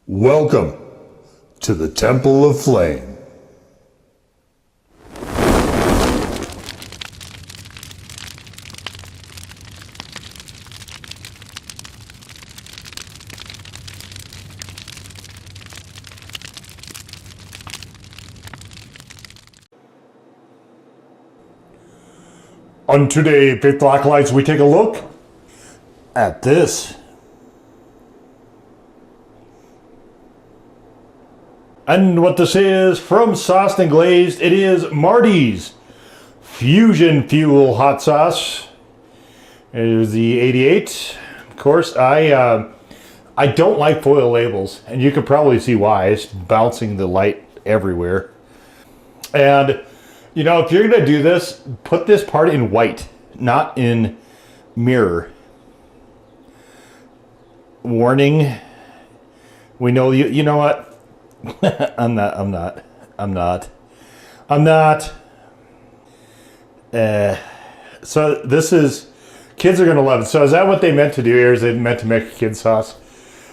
Welcome to the Temple of Flame. On today, Faith Blacklights, we take a look at this. And what this is, from Sauced and Glazed, it is Marty's Fusion Fuel Hot Sauce. It is the 88. Of course, I don't like foil labels, and you can probably see why. It's bouncing the light everywhere. And, you know, if you're going to do this, put this part in white, not in mirror. Warning. We know you know what? I'm not. So this is, kids are going to love it. So is that what they meant to do here? Is they meant to make a kid sauce?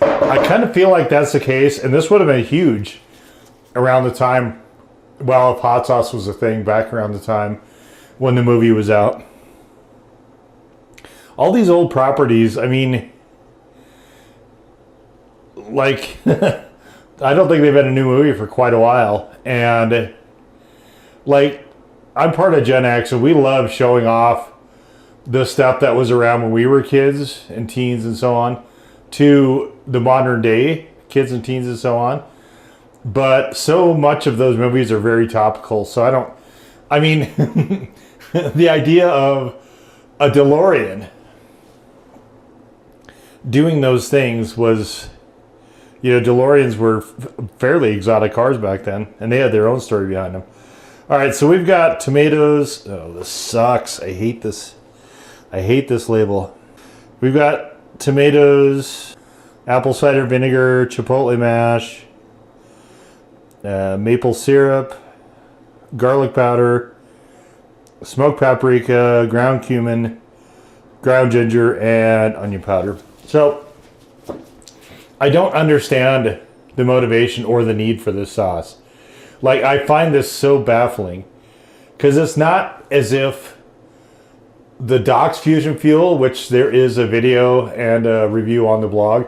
I kind of feel like that's the case. And this would have been huge around the time, well, if hot sauce was a thing back around the time when the movie was out. All these old properties, I mean, like... I don't think they've had a new movie for quite a while. And, like, I'm part of Gen X, and we love showing off the stuff that was around when we were kids and teens and so on to the modern day kids and teens and so on. But so much of those movies are very topical. So I mean, the idea of a DeLorean doing those things was... You know, DeLoreans were fairly exotic cars back then, and they had their own story behind them. All right, so we've got tomatoes. Oh, this sucks. I hate this. I hate this label. We've got tomatoes, apple cider vinegar, chipotle mash, maple syrup, garlic powder, smoked paprika, ground cumin, ground ginger, and onion powder. So... I don't understand the motivation or the need for this sauce. Like, I find this so baffling. Because it's not as if the Doc's Fusion Fuel, which there is a video and a review on the blog.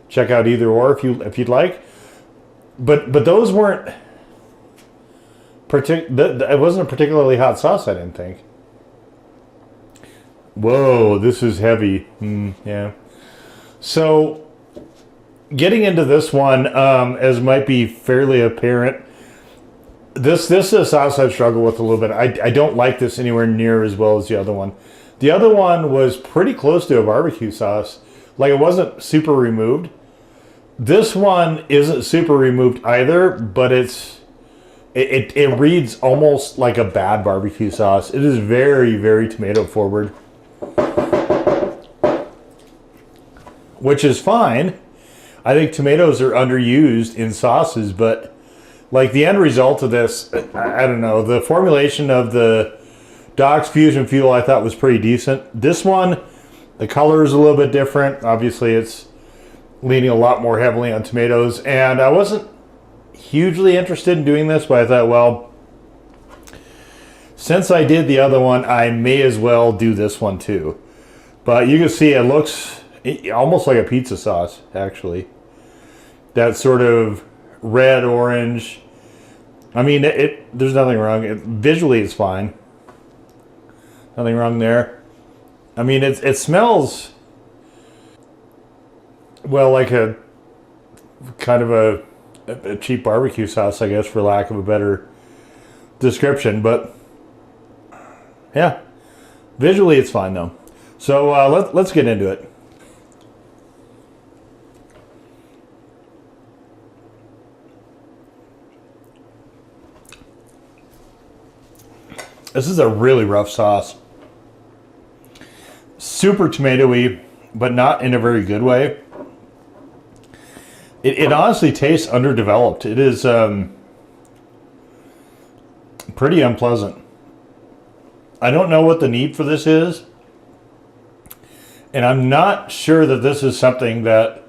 Check out either or if you'd like. But those weren't... It wasn't a particularly hot sauce, I didn't think. Whoa, this is heavy. Yeah. So... Getting into this one, as might be fairly apparent, this is a sauce I've struggled with a little bit. I don't like this anywhere near as well as the other one. The other one was pretty close to a barbecue sauce. Like, it wasn't super removed. This one isn't super removed either, but it reads almost like a bad barbecue sauce. It is very, very tomato forward, which is fine. I think tomatoes are underused in sauces, but like the end result of this, I don't know. The formulation of the Doc's Fusion Fuel I thought was pretty decent. This one, the color is a little bit different. Obviously, it's leaning a lot more heavily on tomatoes. And I wasn't hugely interested in doing this, but I thought, well, since I did the other one, I may as well do this one too. But you can see it looks almost like a pizza sauce, actually. That sort of red-orange. I mean, there's nothing wrong. Visually, it's fine. Nothing wrong there. I mean, it smells, well, like a kind of a cheap barbecue sauce, I guess, for lack of a better description. But, yeah. Visually, it's fine, though. So, let's get into it. This is a really rough sauce. Super tomatoey, but not in a very good way. It honestly tastes underdeveloped. It is pretty unpleasant. I don't know what the need for this is. And I'm not sure that this is something that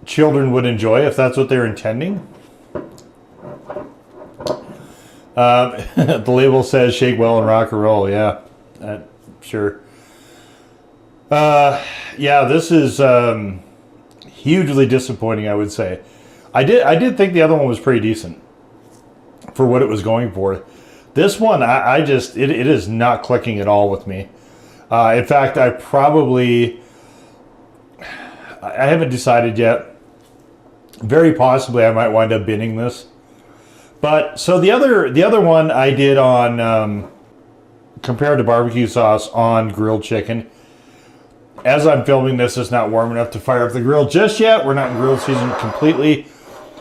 children would enjoy if that's what they're intending. The label says shake well and rock and roll. Yeah, sure. Yeah, this is hugely disappointing, I would say. I did think the other one was pretty decent for what it was going for. This one, it is not clicking at all with me. In fact, I haven't decided yet. Very possibly I might wind up binning this. But so the other one I did on compared to barbecue sauce on grilled chicken. As I'm filming this, it's not warm enough to fire up the grill just yet. We're not in grill season completely.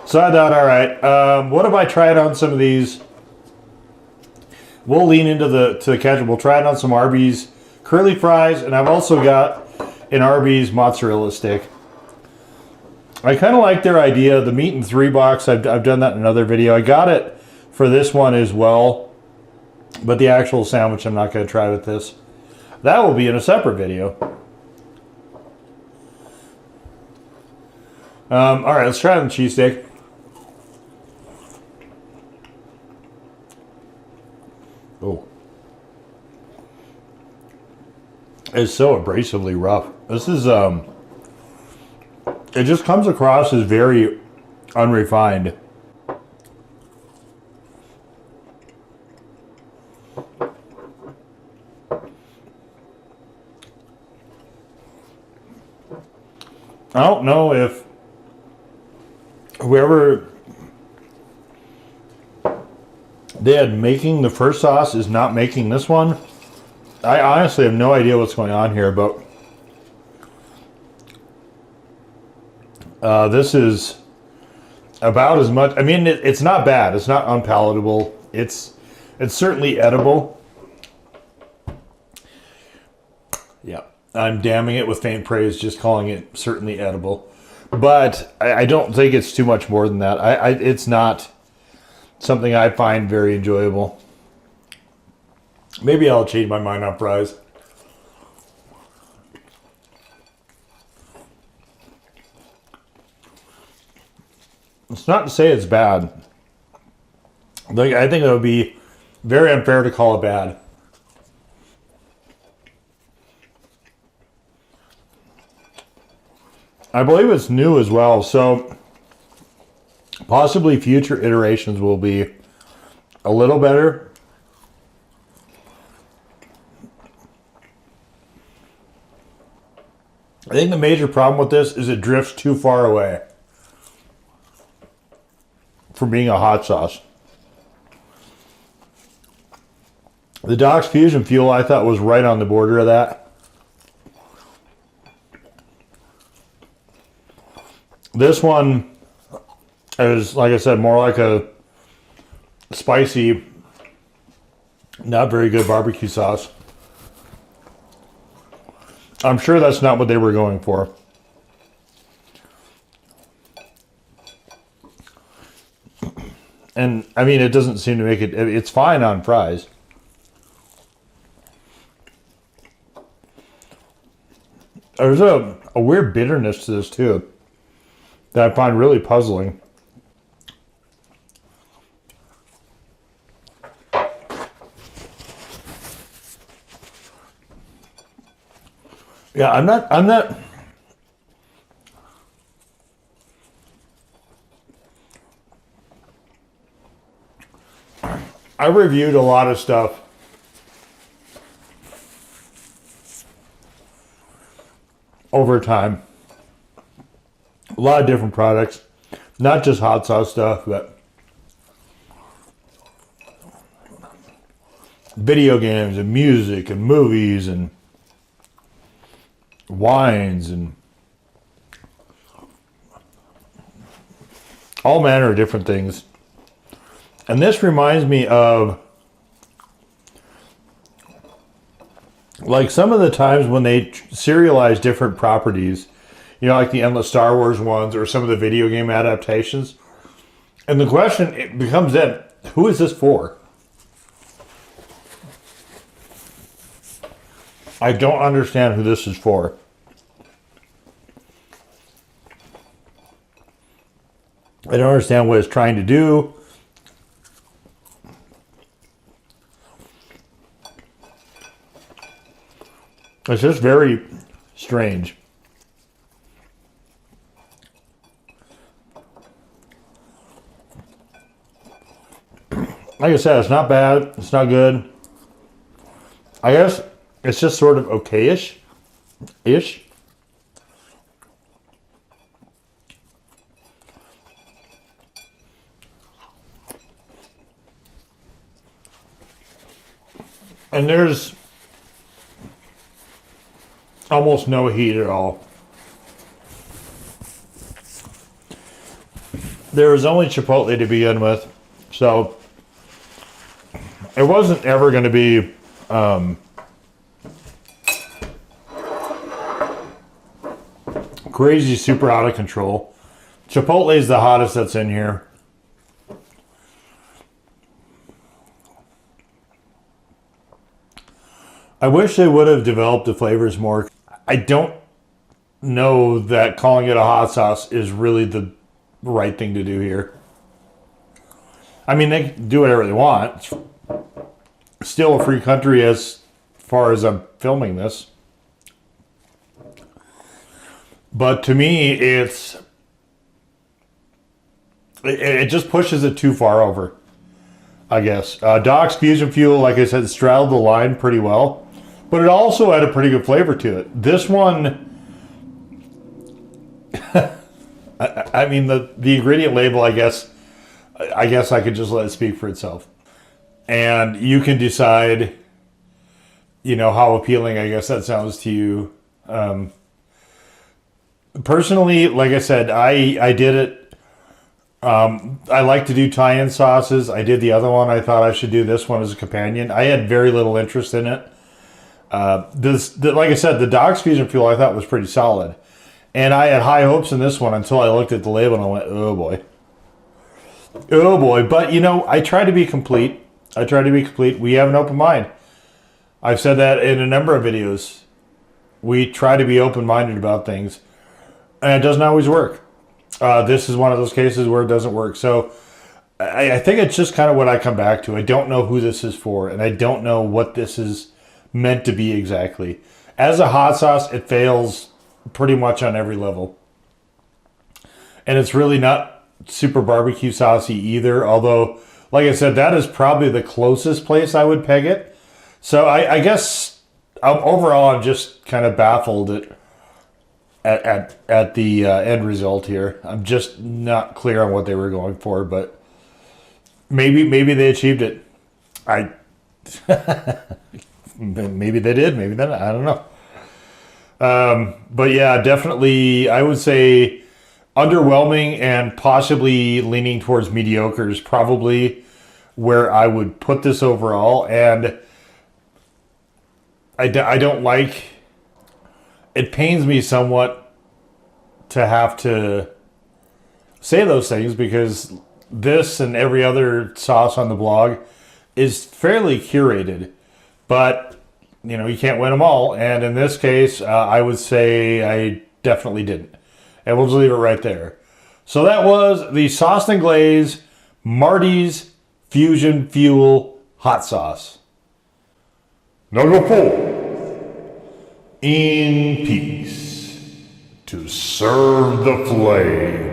So I thought, all right, what if I try it on some of these? We'll lean into the ketchup. We'll try it on some Arby's curly fries, and I've also got an Arby's mozzarella stick. I kind of like their idea. The meat in 3 box, I've done that in another video. I got it for this one as well, but the actual sandwich I'm not going to try with this. That will be in a separate video. All right, let's try it on the cheesesteak. Oh. It's so abrasively rough. This is, it just comes across as very unrefined. I don't know if whoever they had making the first sauce is not making this one. I honestly have no idea what's going on here, but this is about as much. I mean, it's not bad. It's not unpalatable. It's certainly edible. Yeah, I'm damning it with faint praise, just calling it certainly edible. But I don't think it's too much more than that. It's not something I find very enjoyable. Maybe I'll change my mind on fries. It's not to say it's bad. Like, I think it would be very unfair to call it bad. I believe it's new as well, so possibly future iterations will be a little better. I think the major problem with this is it drifts too far away from being a hot sauce. The Doc's Fusion Fuel I thought was right on the border of that. This one is, like I said, more like a spicy, not very good barbecue sauce. I'm sure that's not what they were going for. And, I mean, it doesn't seem to make it... It's fine on fries. There's a weird bitterness to this, too, that I find really puzzling. Yeah, I'm not... I reviewed a lot of stuff over time. A lot of different products. Not just hot sauce stuff, but video games and music and movies and wines and all manner of different things. And this reminds me of like some of the times when they serialize different properties, you know, like the endless Star Wars ones or some of the video game adaptations. And the question it becomes then, who is this for? I don't understand who this is for. I don't understand what it's trying to do. It's just very strange. Like I said, it's not bad. It's not good. I guess it's just sort of okay-ish. And there's almost no heat at all. There was only chipotle to begin with, so it wasn't ever going to be crazy, super out of control. Chipotle is the hottest that's in here. I wish they would have developed the flavors more. I don't know that calling it a hot sauce is really the right thing to do here. I mean, they can do whatever they want. It's still a free country as far as I'm filming this. But to me, it just pushes it too far over, I guess. Doc's Fusion Fuel, like I said, straddled the line pretty well. But it also had a pretty good flavor to it. This one, I mean, the ingredient label, I guess I could just let it speak for itself. And you can decide, you know, how appealing, I guess, that sounds to you. Personally, like I said, I did it. I like to do tie-in sauces. I did the other one. I thought I should do this one as a companion. I had very little interest in it. Like I said, the Doc's Fusion Fuel I thought was pretty solid. And I had high hopes in this one until I looked at the label and I went, oh boy. Oh boy. But, you know, I try to be complete. We have an open mind. I've said that in a number of videos. We try to be open-minded about things. And it doesn't always work. This is one of those cases where it doesn't work. So I think it's just kind of what I come back to. I don't know who this is for. And I don't know what this is meant to be exactly. As a hot sauce, it fails pretty much on every level. And it's really not super barbecue saucy either, although, like I said, that is probably the closest place I would peg it. So I guess overall I'm just kind of baffled at the end result here. I'm just not clear on what they were going for, but maybe they achieved it. Maybe they did, maybe they didn't. I don't know. But yeah, definitely, I would say underwhelming and possibly leaning towards mediocre is probably where I would put this overall. And I don't like, it pains me somewhat to have to say those things because this and every other sauce on the blog is fairly curated. But, you know, you can't win them all. And in this case, I would say I definitely didn't. And we'll just leave it right there. So that was the Sauced and Glazed Marty's Fusion Fuel Hot Sauce. Number 4. In peace to serve the flame.